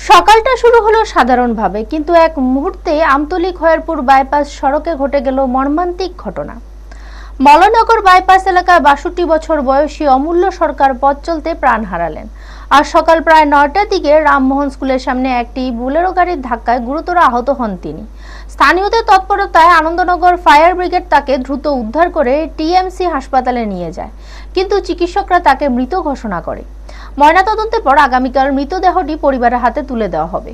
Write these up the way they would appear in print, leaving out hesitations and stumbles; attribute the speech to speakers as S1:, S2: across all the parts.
S1: সকালটা শুরু হলো সাধারণভাবে, কিন্তু এক মুহূর্তে আমতলী খয়েরপুর বাইপাস সড়কে ঘটে গেল মর্মান্তিক ঘটনা। মলনগর বাইপাস এলাকায় ৬২ বছর বয়সী অমূল্য সরকার পথ চলতে প্রাণ হারালেন। আর সকাল প্রায় ৯টার দিকে রামমোহন স্কুলের সামনে একটি বুলেরো গাড়ির ধাক্কায় গুরুতর আহত হন তিনি। স্থানীয়দের তৎপরতায় আনন্দনগর ফায়ার ব্রিগেড তাকে দ্রুত উদ্ধার করে টিএমসি হাসপাতালে নিয়ে যায়, কিন্তু চিকিৎসকরা তাকে মৃত ঘোষণা করে। ময়নাতদন্তের পর আগামীকাল মৃতদেহটি পরিবারের হাতে তুলে দেওয়া হবে।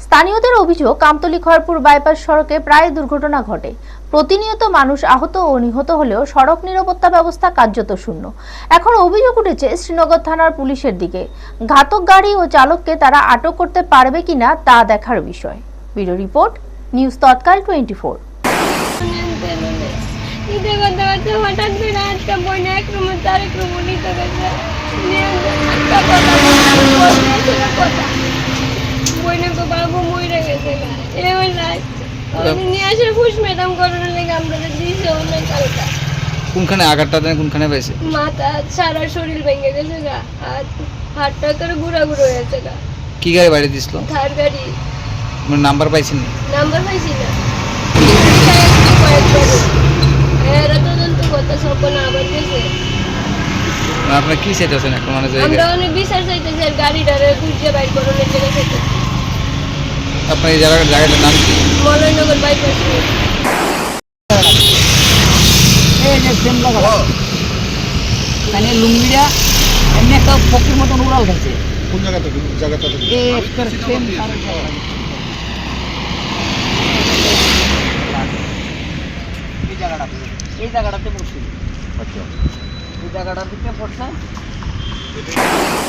S1: স্থানীয়দের অভিযোগ, আমতলী খয়েরপুর বাইপাস সড়কে প্রায় দুর্ঘটনা ঘটে। প্রতিনিয়ত মানুষ আহত ও নিহত হলেও সড়ক নিরাপত্তা ব্যবস্থা কার্যত শূন্য। এখন অভিযোগ উঠেছে শ্রীনগর থানার পুলিশের দিকে। ঘাতক গাড়ি ও চালককে তারা আটক করতে পারবে কিনা তা দেখার বিষয়। ব্যুরো রিপোর্ট, নিউজ তৎকাল 24।
S2: কোনখানে আঘাতটা দেন, কোনখানে পাইছে?
S3: মাথা, সারা শরীর ভেঙে গেছে গা, আর হাতটা করে গুড়া গুড়ো হয়েছে গা।
S2: কি গাড়ি বাইরে দিছিল?
S3: থার গাড়ি।
S2: মানে নাম্বার পাইছেন?
S3: নাম্বার পাইছি না। এরা তদন্ত করতে সপনা আবার গেছে।
S2: আপনার কি চাইতেছেন এখন? মানে
S3: আমরা অনেক বিচার চাইতেছি, আর গাড়িটারে খুঁজে বাইর করানোর জায়গা চাইতেছি।
S2: আপনার এই জায়গাটার নাম কি?
S3: মলনগর বাইপাস।
S4: মানে লুঙ্গিটা এমনি একটা পক্ষীর মতন উড়াল খাচ্ছে।
S5: কোন জায়গা থেকে?
S4: এই জায়গাটাতে পড়ছিল।
S5: আচ্ছা,
S4: এই জায়গাটার দিকে পড়ছে।